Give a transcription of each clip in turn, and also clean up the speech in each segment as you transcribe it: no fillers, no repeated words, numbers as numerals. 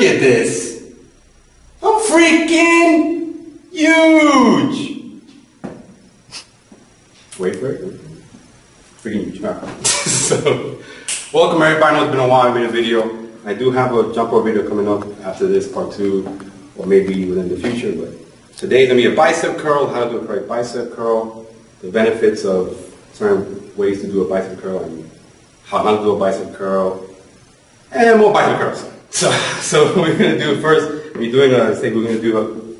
at this. I'm freaking huge. Wait for it. Freaking huge. Right. So, welcome everybody. I know it's been a while. I made a video. I do have a jump rope video coming up after this part 2, or maybe within the future. But today's gonna be a bicep curl. How to do a correct bicep curl. The benefits of certain ways to do a bicep curl and how not to do a bicep curl, and more bicep curls. So what we're going to do first, we're going to do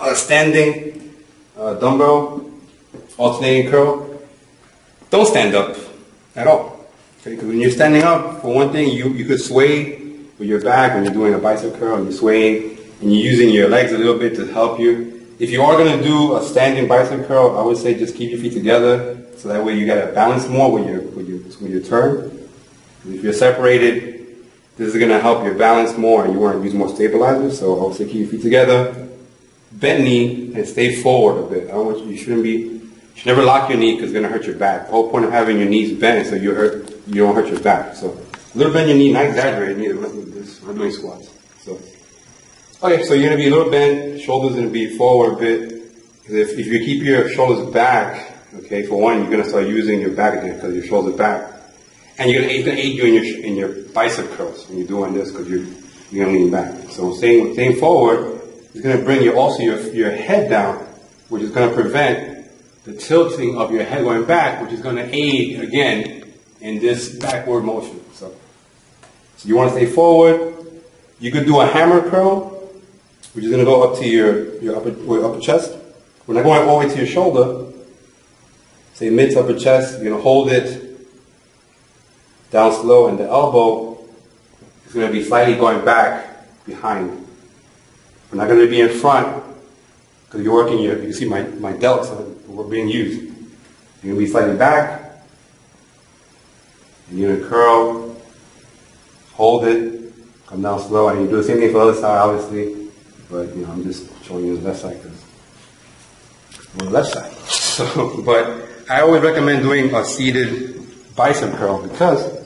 a standing dumbbell alternating curl. Don't stand up at all. Okay? Because when you're standing up, for one thing, you could sway with your back when you're doing a bicep curl, and you're swaying and you're using your legs a little bit to help you. If you are going to do a standing bicep curl, I would say just keep your feet together, so that way you got to balance more when you turn. If you're separated, this is going to help your balance more, and you want to use more stabilizers. So I would say keep your feet together, bend knee, and stay forward a bit. You should never lock your knee because it's going to hurt your back. The whole point of having your knees bent is so you don't hurt your back. So a little bend your knee, not exaggerating either. I'm not doing squats. Okay, so you're going to be a little bent, shoulders going to be forward a bit. Because if you keep your shoulders back, okay, for one, you're going to start using your back again because your shoulders are back. And it's going to aid you in your bicep curls when you're doing this because you're going to lean back. So staying forward is going to bring your head down, which is going to prevent the tilting of your head going back, which is going to aid, again, in this backward motion. So you want to stay forward. You could do a hammer curl, which is going to go up to your upper chest. We're not going all the way to your shoulder. Say mid to upper chest. You're going to hold it down slow, and the elbow is going to be slightly going back behind. We're not going to be in front because you're working you can see my delts were being used. You're going to be slightly back, and you're going to curl, hold it, come down slow, and you do the same thing for the other side, obviously. But I'm just showing you the left side because we're the left side. So, but I always recommend doing a seated bicep curl because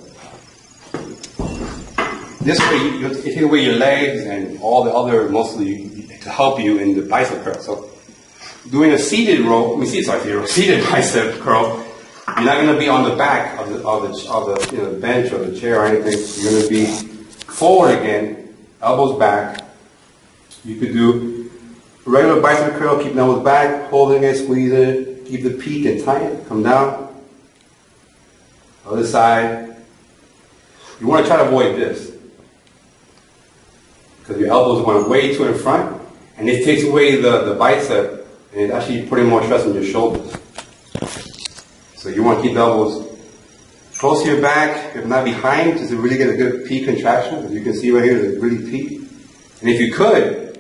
this way you take away your legs and all the other muscles to help you in the bicep curl. So, doing a seated seated bicep curl, you're not going to be on the back of the bench or the chair or anything. You're going to be forward again, elbows back. You could do a regular bicep curl, keep the elbows back, holding it, squeeze it, keep the peak and tight it, come down. Other side. You want to try to avoid this because your elbows are going way too in front, and it takes away the bicep, and it's actually putting more stress on your shoulders. So you want to keep the elbows close to your back, if not behind, just to really get a good peak contraction. As you can see right here, it's really peak. And if you could,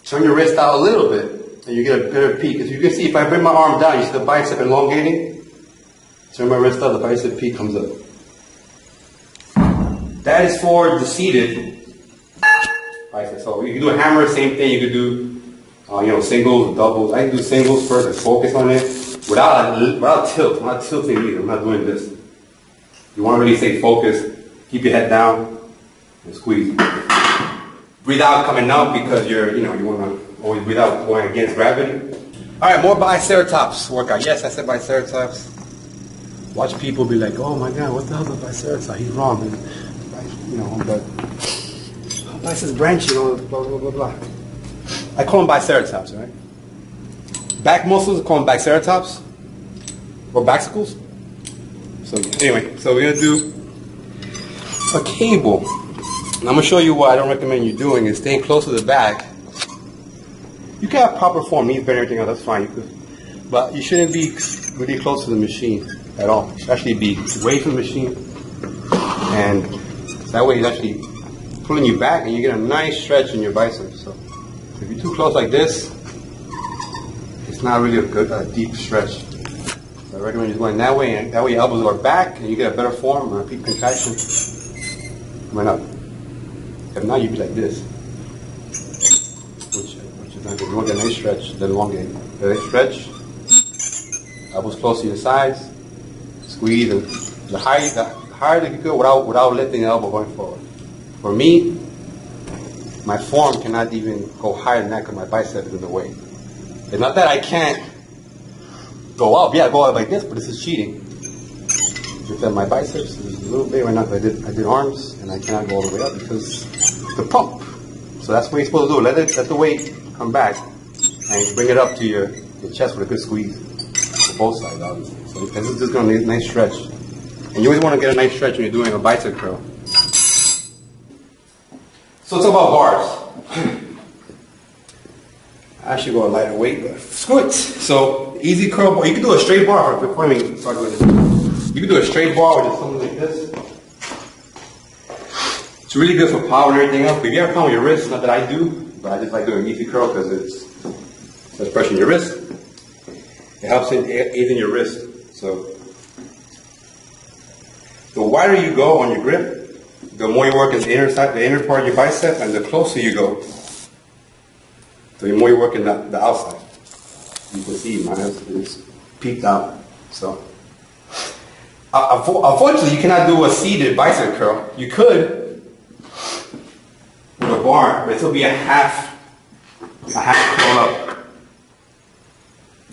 turn your wrist out a little bit, and you get a better peak. As you can see, if I bring my arm down, you see the bicep elongating? Turn my wrist out, the bicep peak comes up. That is for the seated bicep. So you can do a hammer, same thing. You could do, singles, doubles. I can do singles first and focus on it without tilt. I'm not tilting either. I'm not doing this. You want to really stay focused. Keep your head down and squeeze. Breathe out coming up because you want to always breathe out going against gravity. All right, more biceratops workout. Yes, I said biceratops. Watch people be like, oh my God, what the hell is a biceratops? He's wrong. But biceps branching, blah, blah, blah, blah. I call them biceratops, right? Back muscles, I call them biceratops or backsicles. So anyway, we're going to do a cable. And I'm going to show you what I don't recommend you doing is staying close to the back. You can have proper form, knees bend, everything else, that's fine. But you shouldn't be really close to the machine at all. You should actually be away from the machine. And that way it's actually pulling you back and you get a nice stretch in your biceps. So if you're too close like this, it's not really a good deep stretch. So I recommend you going that way, and that way your elbows are back and you get a better form and a peak contraction coming up. If not, you'd be like this, which is not good. You want that nice stretch, the elongate. The nice stretch, elbows close to your sides, squeeze, and the higher that you go without lifting the elbow going forward. For me, my form cannot even go higher than that because my bicep is in the way. It's not that I can't go up. Yeah, I go up like this, but this is cheating. It's that my biceps is a little big right now. I did arms, and I cannot go all the way up because the pump. So that's what you're supposed to do. Let the weight come back and bring it up to your chest with a good squeeze. For both sides, obviously. So this is just going to need a nice stretch. And you always want to get a nice stretch when you're doing a bicep curl. So let's talk about bars. I should go a lighter weight, but screw it. So easy curl bar. You can do a straight bar before we start doing this. You can do a straight bar with just something like this. It's really good for power and everything else. But if you have a problem with your wrist, not that I do, but I just like doing an easy curl because it's less pressure in your wrist. It helps in easing your wrist. So the wider you go on your grip, the more you work in the inner part of your bicep, and the closer you go, so the more you work in the outside. You can see mine is peaked out. So unfortunately, you cannot do a seated bicep curl. You could with a bar, but it'll be a half curl up.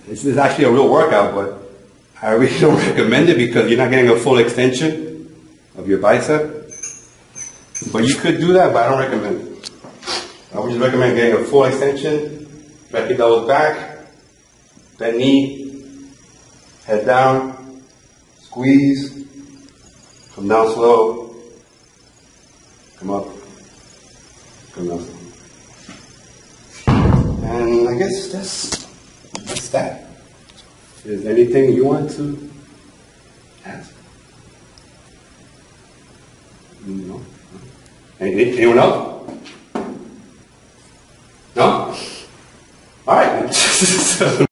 This is actually a real workout, but I really don't recommend it because you're not getting a full extension of your bicep. But you could do that, but I don't recommend it. I would just recommend getting a full extension, back your elbows back, bend knee, head down, squeeze, come down slow, come up, come down slow. And I guess that's that. Is there anything you want to ask? No? Anyone else? No? All right.